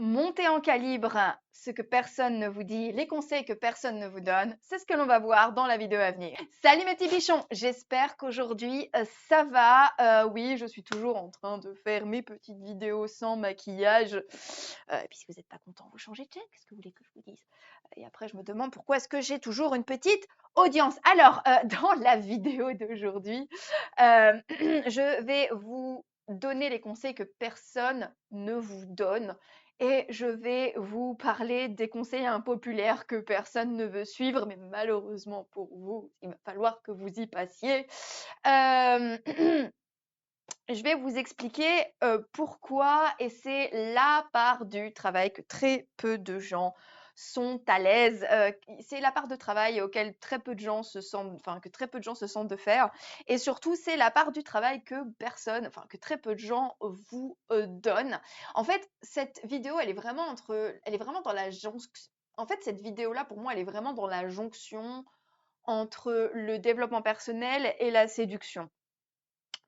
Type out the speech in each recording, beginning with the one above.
Monter en calibre, ce que personne ne vous dit, les conseils que personne ne vous donne, c'est ce que l'on va voir dans la vidéo à venir. Salut mes petits bichons, j'espère qu'aujourd'hui ça va. Oui, je suis toujours en train de faire mes petites vidéos sans maquillage. Et puis si vous n'êtes pas content, vous changez de chaîne, qu'est-ce que vous voulez que je vous dise? Et après je me demande pourquoi est-ce que j'ai toujours une petite audience. Alors, dans la vidéo d'aujourd'hui, je vais vous donner les conseils que personne ne vous donne et je vais vous parler des conseils impopulaires que personne ne veut suivre, mais malheureusement pour vous, il va falloir que vous y passiez. Euh, je vais vous expliquer pourquoi, et c'est la part du travail que très peu de gens sont à l'aise. C'est la part de travail auquel très peu de gens se sentent, enfin que très peu de gens se sentent de faire. Et surtout, c'est la part du travail que personne, enfin que très peu de gens vous donnent. En fait, cette vidéo, elle est vraiment dans la jonction. En fait, cette vidéo-là, pour moi, elle est vraiment dans la jonction entre le développement personnel et la séduction.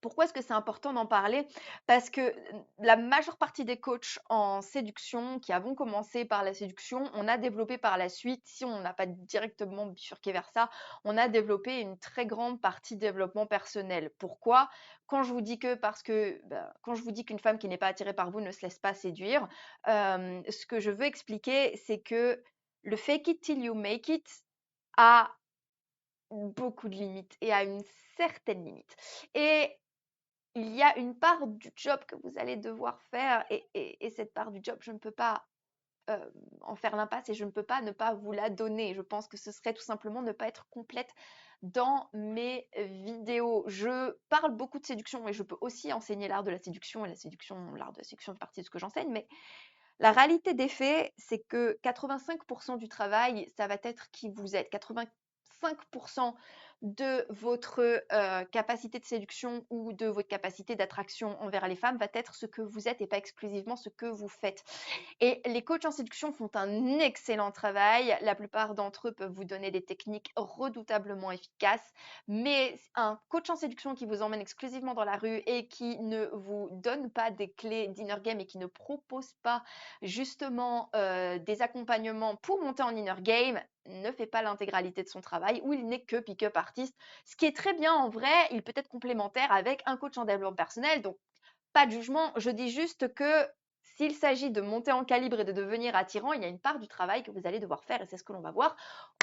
Pourquoi est-ce que c'est important d'en parler? Parce que la majeure partie des coachs en séduction qui avons commencé par la séduction, on a développé par la suite, si on n'a pas directement bifurqué vers ça, on a développé une très grande partie développement personnel. Pourquoi? Quand je vous dis que, parce que, quand je vous dis qu'une femme qui n'est pas attirée par vous ne se laisse pas séduire, ce que je veux expliquer, c'est que le fake it till you make it a beaucoup de limites et a une certaine limite. Et il y a une part du job que vous allez devoir faire et cette part du job, je ne peux pas en faire l'impasse et je ne peux pas ne pas vous la donner. Je pense que ce serait tout simplement ne pas être complète dans mes vidéos. Je parle beaucoup de séduction et je peux aussi enseigner l'art de la séduction et l'art de la séduction fait partie de ce que j'enseigne, mais la réalité des faits, c'est que 85% du travail, ça va être qui vous êtes. 85% de votre capacité de séduction ou de votre capacité d'attraction envers les femmes va être ce que vous êtes et pas exclusivement ce que vous faites. Et les coachs en séduction font un excellent travail. La plupart d'entre eux peuvent vous donner des techniques redoutablement efficaces. Mais un coach en séduction qui vous emmène exclusivement dans la rue et qui ne vous donne pas des clés d'inner game et qui ne propose pas justement des accompagnements pour monter en inner game, ne fait pas l'intégralité de son travail ou il n'est que pick-up artiste. Ce qui est très bien en vrai, il peut être complémentaire avec un coach en développement personnel. Donc, pas de jugement, je dis juste que s'il s'agit de monter en calibre et de devenir attirant, il y a une part du travail que vous allez devoir faire et c'est ce que l'on va voir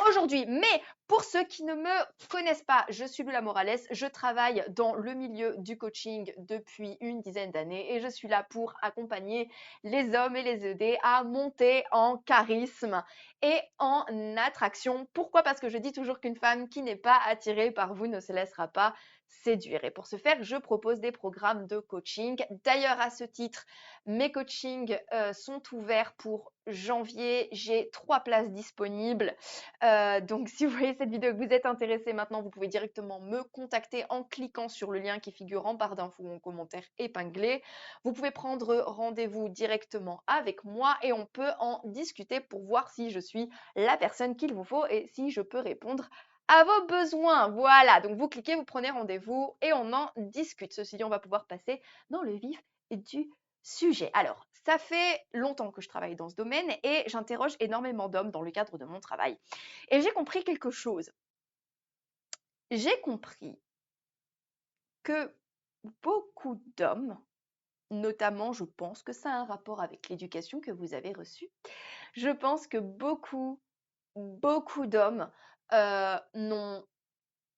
aujourd'hui. Mais pour ceux qui ne me connaissent pas, je suis Lula Morales, je travaille dans le milieu du coaching depuis une dizaine d'années et je suis là pour accompagner les hommes et les aider à monter en charisme et en attraction. Pourquoi? Parce que je dis toujours qu'une femme qui n'est pas attirée par vous ne se laissera pas séduire. Et pour ce faire, je propose des programmes de coaching. D'ailleurs, à ce titre, mes coachings sont ouverts pour janvier. J'ai 3 places disponibles. Donc, si vous voyez cette vidéo et que vous êtes intéressé maintenant, vous pouvez directement me contacter en cliquant sur le lien qui figure en barre d'infos ou en commentaire épinglé. Vous pouvez prendre rendez-vous directement avec moi et on peut en discuter pour voir si je suis la personne qu'il vous faut et si je peux répondre à vos besoins. Voilà, donc vous cliquez, vous prenez rendez-vous et on en discute. Ceci dit, on va pouvoir passer dans le vif du sujet. Alors, ça fait longtemps que je travaille dans ce domaine et j'interroge énormément d'hommes dans le cadre de mon travail. Et j'ai compris quelque chose. J'ai compris que beaucoup d'hommes, notamment, je pense que ça a un rapport avec l'éducation que vous avez reçue, je pense que beaucoup d'hommes n'ont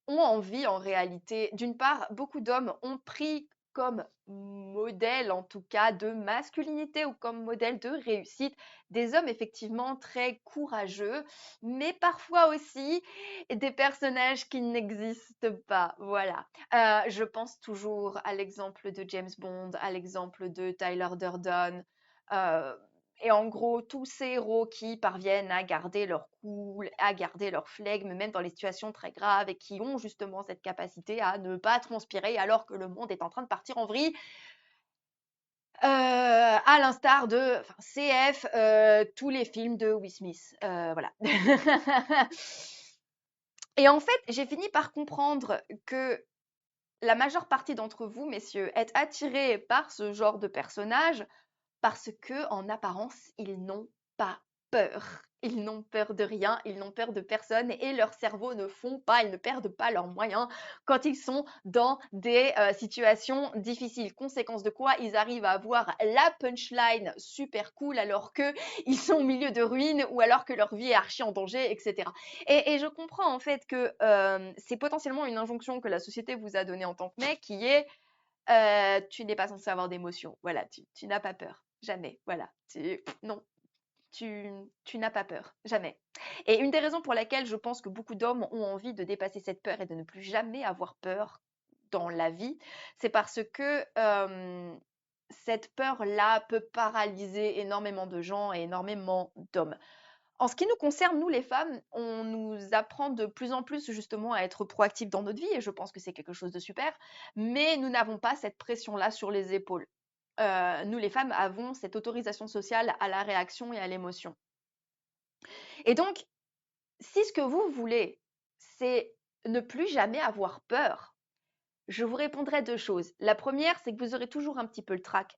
ont envie en réalité. D'une part, beaucoup d'hommes ont pris comme modèle, en tout cas, de masculinité ou comme modèle de réussite, des hommes effectivement très courageux, mais parfois aussi des personnages qui n'existent pas. Voilà. Je pense toujours à l'exemple de James Bond, à l'exemple de Tyler Durden. euh, et en gros, tous ces héros qui parviennent à garder leur cool, à garder leur flegme, même dans les situations très graves, et qui ont justement cette capacité à ne pas transpirer alors que le monde est en train de partir en vrille, à l'instar de CF, tous les films de Will Smith. Voilà. Et en fait, j'ai fini par comprendre que la majeure partie d'entre vous, messieurs, êtes attirés par ce genre de personnage Parce que en apparence, ils n'ont pas peur. Ils n'ont peur de rien, ils n'ont peur de personne et leurs cerveaux ne font pas, ils ne perdent pas leurs moyens quand ils sont dans des situations difficiles. Conséquence de quoi ils arrivent à avoir la punchline super cool alors que ils sont au milieu de ruines ou alors que leur vie est archi en danger, etc. Et je comprends en fait que c'est potentiellement une injonction que la société vous a donnée en tant que mec qui est tu n'es pas censé avoir d'émotions. Voilà, tu n'as pas peur. Jamais. Voilà. Non, tu n'as pas peur. Jamais. Et une des raisons pour laquelle je pense que beaucoup d'hommes ont envie de dépasser cette peur et de ne plus jamais avoir peur dans la vie, c'est parce que cette peur-là peut paralyser énormément de gens et énormément d'hommes. En ce qui nous concerne, nous les femmes, on nous apprend de plus en plus justement à être proactifs dans notre vie et je pense que c'est quelque chose de super, mais nous n'avons pas cette pression-là sur les épaules. Nous les femmes avons cette autorisation sociale à la réaction et à l'émotion. Et donc, si ce que vous voulez, c'est ne plus jamais avoir peur, je vous répondrai deux choses. La première, c'est que vous aurez toujours un petit peu le trac.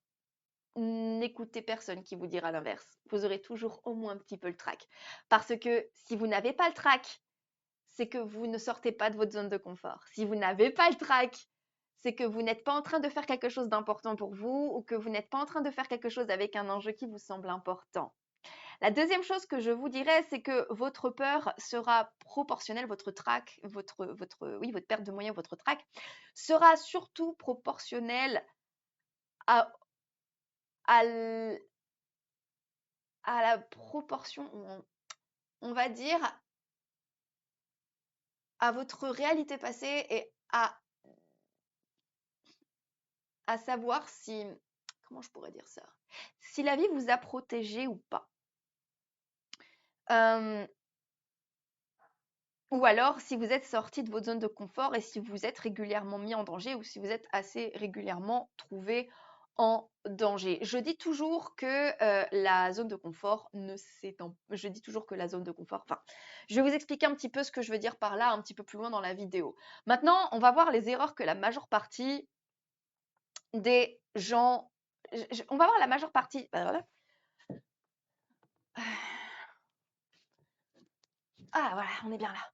N'écoutez personne qui vous dira l'inverse. Vous aurez toujours au moins un petit peu le trac. Parce que si vous n'avez pas le trac, c'est que vous ne sortez pas de votre zone de confort. Si vous n'avez pas le trac, c'est que vous n'êtes pas en train de faire quelque chose d'important pour vous ou que vous n'êtes pas en train de faire quelque chose avec un enjeu qui vous semble important. La deuxième chose que je vous dirais, c'est que votre peur sera proportionnelle, votre trac, oui, votre perte de moyens, votre trac, sera surtout proportionnelle à, à, à la proportion, on va dire, à votre réalité passée et à savoir si, comment je pourrais dire ça, si la vie vous a protégé ou pas. Ou alors si vous êtes sorti de votre zone de confort et si vous êtes régulièrement mis en danger ou si vous êtes assez régulièrement trouvé en danger. Je dis toujours que la zone de confort ne s'étend. Je dis toujours que la zone de confort. Enfin, je vais vous expliquer un petit peu ce que je veux dire par là un petit peu plus loin dans la vidéo. Maintenant, on va voir les erreurs que la majeure partie des gens. On va voir la majeure partie. Voilà. Ah voilà, on est bien là.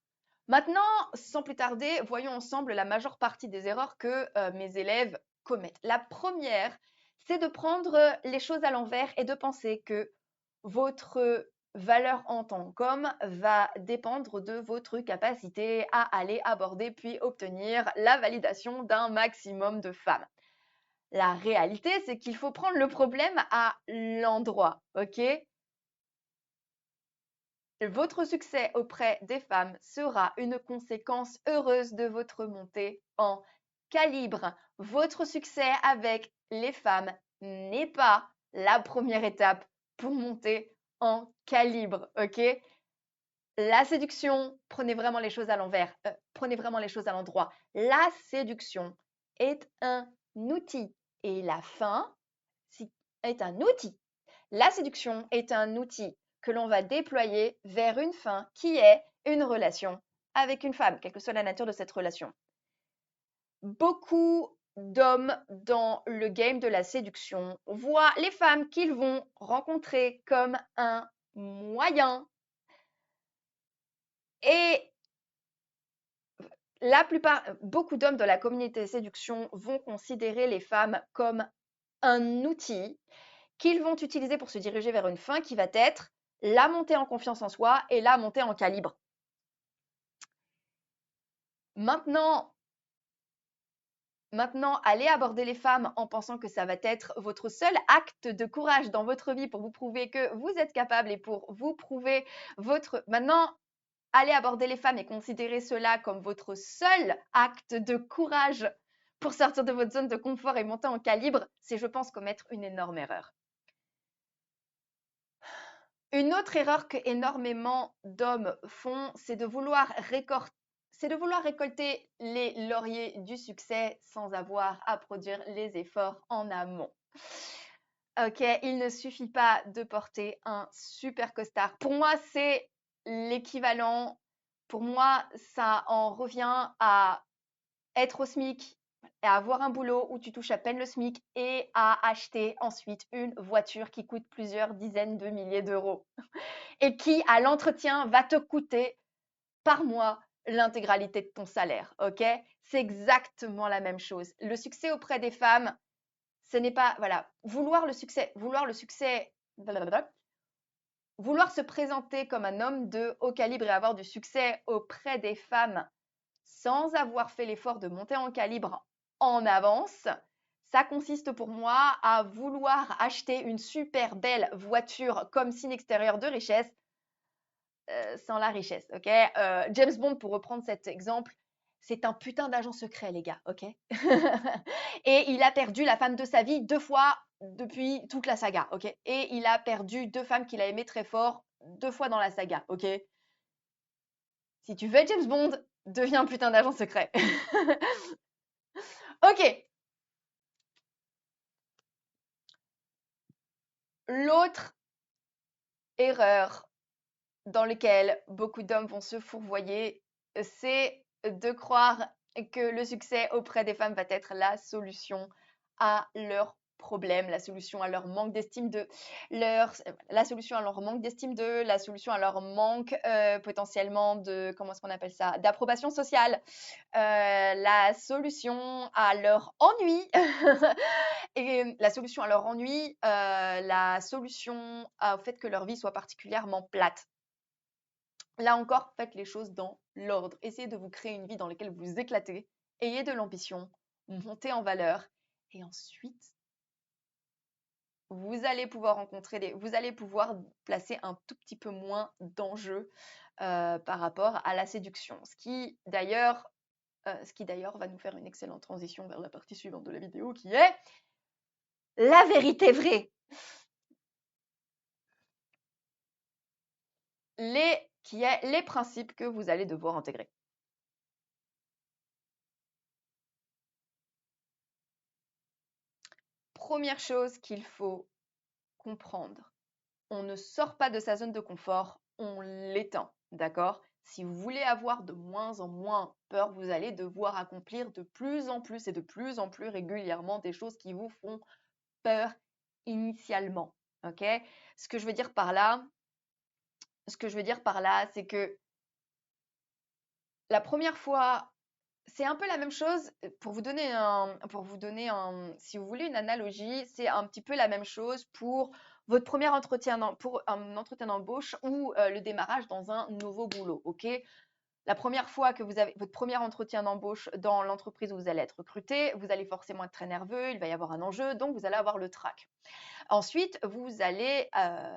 Maintenant, sans plus tarder, voyons ensemble la majeure partie des erreurs que mes élèves commettent. La première, c'est de prendre les choses à l'envers et de penser que votre valeur en tant qu'homme va dépendre de votre capacité à aller aborder puis obtenir la validation d'un maximum de femmes. La réalité, c'est qu'il faut prendre le problème à l'endroit, ok? Votre succès auprès des femmes sera une conséquence heureuse de votre montée en calibre. Votre succès avec les femmes n'est pas la première étape pour monter en calibre, ok? La séduction, prenez vraiment les choses à l'envers, prenez vraiment les choses à l'endroit. La séduction est un outil et la fin est un outil. La séduction est un outil que l'on va déployer vers une fin qui est une relation avec une femme, quelle que soit la nature de cette relation. Beaucoup d'hommes dans le game de la séduction voient les femmes qu'ils vont rencontrer comme un moyen. Et beaucoup d'hommes dans la communauté de séduction vont considérer les femmes comme un outil qu'ils vont utiliser pour se diriger vers une fin qui va être la montée en confiance en soi et la montée en calibre. Maintenant, allez aborder les femmes en pensant que ça va être votre seul acte de courage dans votre vie pour vous prouver que vous êtes capable et pour vous prouver votre... Maintenant, allez aborder les femmes et considérez cela comme votre seul acte de courage pour sortir de votre zone de confort et monter en calibre, c'est, je pense, commettre une énorme erreur. Une autre erreur que énormément d'hommes font, c'est de vouloir récolter les lauriers du succès sans avoir à produire les efforts en amont. Ok, il ne suffit pas de porter un super costard. Pour moi, c'est l'équivalent. Pour moi, ça en revient à être au SMIC à avoir un boulot où tu touches à peine le SMIC et à acheter ensuite une voiture qui coûte plusieurs dizaines de milliers d'euros et qui, à l'entretien, va te coûter par mois l'intégralité de ton salaire, ok? C'est exactement la même chose. Le succès auprès des femmes, ce n'est pas, voilà, vouloir le succès, blablabla, vouloir se présenter comme un homme de haut calibre et avoir du succès auprès des femmes sans avoir fait l'effort de monter en calibre en avance, ça consiste pour moi à vouloir acheter une super belle voiture comme signe extérieur de richesse sans la richesse, ok? James Bond, pour reprendre cet exemple, c'est un putain d'agent secret, les gars, ok? Et il a perdu la femme de sa vie 2 fois depuis toute la saga, ok? Et il a perdu 2 femmes qu'il a aimées très fort 2 fois dans la saga, ok? Si tu veux être James Bond, deviens un putain d'agent secret. Ok. L'autre erreur dans laquelle beaucoup d'hommes vont se fourvoyer, c'est de croire que le succès auprès des femmes va être la solution à leurs problèmes, la solution à leur manque d'estime la solution à leur manque d'estime d'eux, la solution à leur manque potentiellement de, comment est-ce qu'on appelle ça, d'approbation sociale, la solution à leur ennui, et la solution à leur ennui, la solution au fait que leur vie soit particulièrement plate. Là encore, faites les choses dans l'ordre. Essayez de vous créer une vie dans laquelle vous vous éclatez, ayez de l'ambition, montez en valeur, et ensuite, vous allez pouvoir placer un tout petit peu moins d'enjeux par rapport à la séduction. Ce qui d'ailleurs va nous faire une excellente transition vers la partie suivante de la vidéo qui est la vérité vraie. Les principes que vous allez devoir intégrer. Première chose qu'il faut comprendre, on ne sort pas de sa zone de confort, on l'éteint, d'accord? Si vous voulez avoir de moins en moins peur, vous allez devoir accomplir de plus en plus et de plus en plus régulièrement des choses qui vous font peur initialement, ok? Ce que je veux dire par là, c'est que la première fois, c'est un peu la même chose. Si vous voulez une analogie, c'est un petit peu la même chose pour votre premier entretien, pour un entretien d'embauche ou le démarrage dans un nouveau boulot, ok? La première fois que vous avez votre premier entretien d'embauche dans l'entreprise où vous allez être recruté, vous allez forcément être très nerveux, il va y avoir un enjeu, donc vous allez avoir le trac. Ensuite, vous allez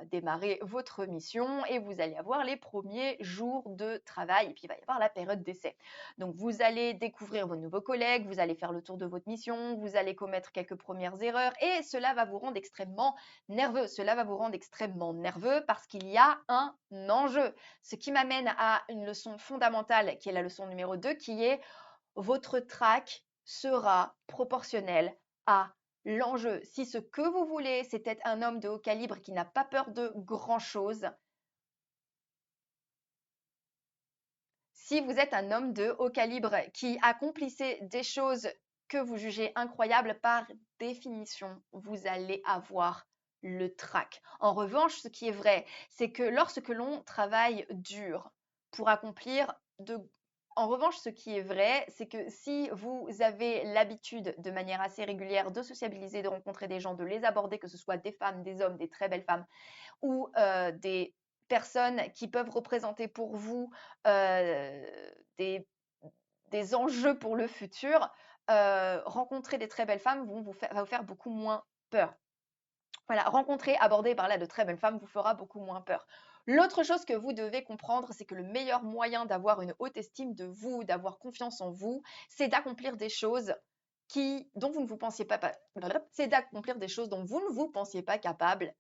démarrer votre mission et vous allez avoir les premiers jours de travail et puis il va y avoir la période d'essai. Donc, vous allez découvrir vos nouveaux collègues, vous allez faire le tour de votre mission, vous allez commettre quelques premières erreurs et cela va vous rendre extrêmement nerveux. Cela va vous rendre extrêmement nerveux parce qu'il y a un enjeu. Ce qui m'amène à une leçon fondamentale qui est la leçon numéro 2 qui est votre trac sera proportionnel à l'enjeu. Si ce que vous voulez, c'est être un homme de haut calibre qui n'a pas peur de grand-chose, si vous êtes un homme de haut calibre qui accomplissait des choses que vous jugez incroyables, par définition, vous allez avoir le trac. En revanche, ce qui est vrai, c'est que lorsque l'on travaille dur pour accomplir de En revanche, ce qui est vrai, c'est que si vous avez l'habitude de manière assez régulière de sociabiliser, de rencontrer des gens, de les aborder, que ce soit des femmes, des hommes, des très belles femmes, ou des personnes qui peuvent représenter pour vous euh, des, des enjeux pour le futur, rencontrer des très belles femmes va vous faire beaucoup moins peur. Voilà, rencontrer, aborder par là de très belles femmes vous fera beaucoup moins peur. L'autre chose que vous devez comprendre, c'est que le meilleur moyen d'avoir une haute estime de vous, d'avoir confiance en vous, c'est d'accomplir des choses dont vous ne vous pensiez pas, c'est d'accomplir des choses dont vous ne vous pensiez pas capable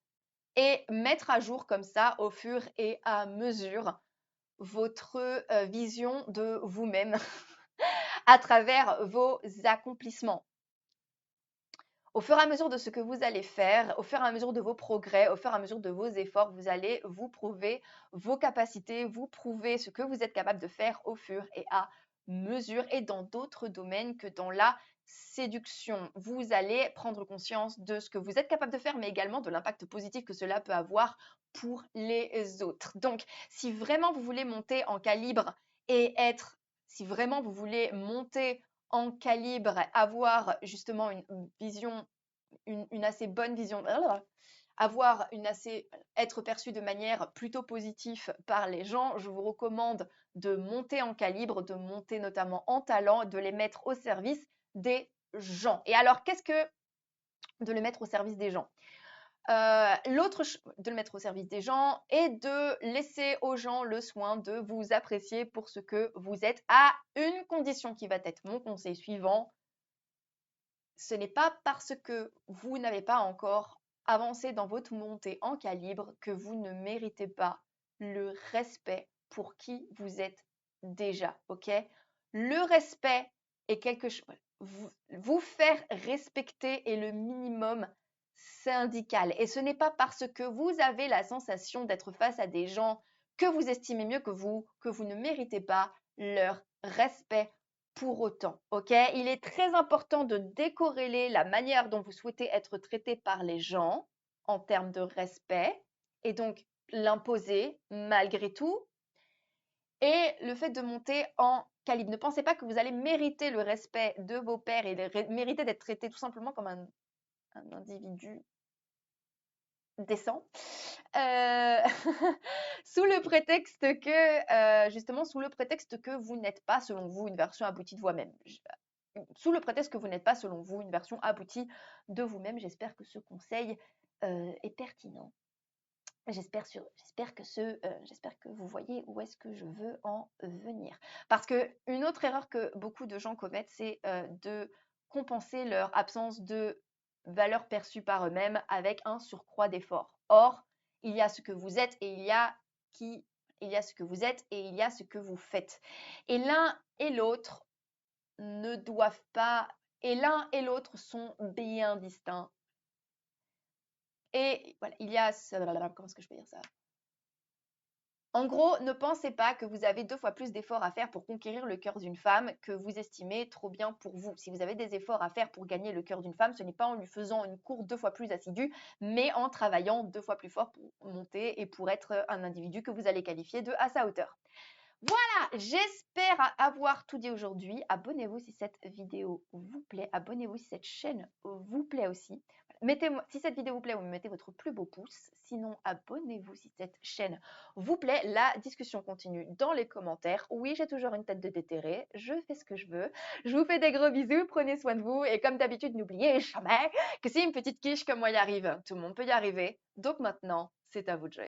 et mettre à jour comme ça au fur et à mesure votre vision de vous-même à travers vos accomplissements. Au fur et à mesure de ce que vous allez faire, au fur et à mesure de vos progrès, au fur et à mesure de vos efforts, vous allez vous prouver vos capacités, vous prouver ce que vous êtes capable de faire au fur et à mesure et dans d'autres domaines que dans la séduction. Vous allez prendre conscience de ce que vous êtes capable de faire, mais également de l'impact positif que cela peut avoir pour les autres. Donc, si vraiment vous voulez monter en calibre et si vraiment vous voulez monter en calibre, avoir justement une vision, une assez bonne vision, être perçu de manière plutôt positive par les gens, je vous recommande de monter en calibre, de monter notamment en talent, de les mettre au service des gens. Et alors, qu'est-ce que de les mettre au service des gens? De le mettre au service des gens et de laisser aux gens le soin de vous apprécier pour ce que vous êtes, à une condition qui va être mon conseil suivant. Ce n'est pas parce que vous n'avez pas encore avancé dans votre montée en calibre que vous ne méritez pas le respect pour qui vous êtes déjà, ok? Le respect est quelque chose. Vous faire respecter est le minimum syndical. Et ce n'est pas parce que vous avez la sensation d'être face à des gens que vous estimez mieux que vous ne méritez pas leur respect pour autant, ok? Il est très important de décorréler la manière dont vous souhaitez être traité par les gens en termes de respect et donc l'imposer malgré tout et le fait de monter en calibre. Ne pensez pas que vous allez mériter le respect de vos pairs et mériter d'être traité tout simplement comme un individu décent, sous le prétexte que, justement, sous le prétexte que vous n'êtes pas, selon vous, une version aboutie de vous-même. Sous le prétexte que vous n'êtes pas, selon vous, une version aboutie de vous-même. J'espère que ce conseil est pertinent. J'espère que vous voyez où est-ce que je veux en venir. Parce que une autre erreur que beaucoup de gens commettent, c'est de compenser leur absence de valeur perçue par eux-mêmes avec un surcroît d'efforts. Or, il y a ce que vous êtes et il y a ce que vous êtes et il y a ce que vous faites. Et l'un et l'autre ne doivent pas, et l'un et l'autre sont bien distincts. Et voilà, comment est-ce que je peux dire ça? En gros, ne pensez pas que vous avez 2 fois plus d'efforts à faire pour conquérir le cœur d'une femme que vous estimez trop bien pour vous. Si vous avez des efforts à faire pour gagner le cœur d'une femme, ce n'est pas en lui faisant une cour 2 fois plus assidue, mais en travaillant 2 fois plus fort pour monter et pour être un individu que vous allez qualifier de à sa hauteur. Voilà, j'espère avoir tout dit aujourd'hui. Abonnez-vous si cette vidéo vous plaît. Abonnez-vous si cette chaîne vous plaît aussi. Mettez-moi, si cette vidéo vous plaît, vous me mettez votre plus beau pouce. Sinon, abonnez-vous si cette chaîne vous plaît. La discussion continue dans les commentaires. Oui, j'ai toujours une tête de déterré. Je fais ce que je veux. Je vous fais des gros bisous. Prenez soin de vous. Et comme d'habitude, n'oubliez jamais que si une petite quiche comme moi y arrive, tout le monde peut y arriver. Donc maintenant, c'est à vous de jouer.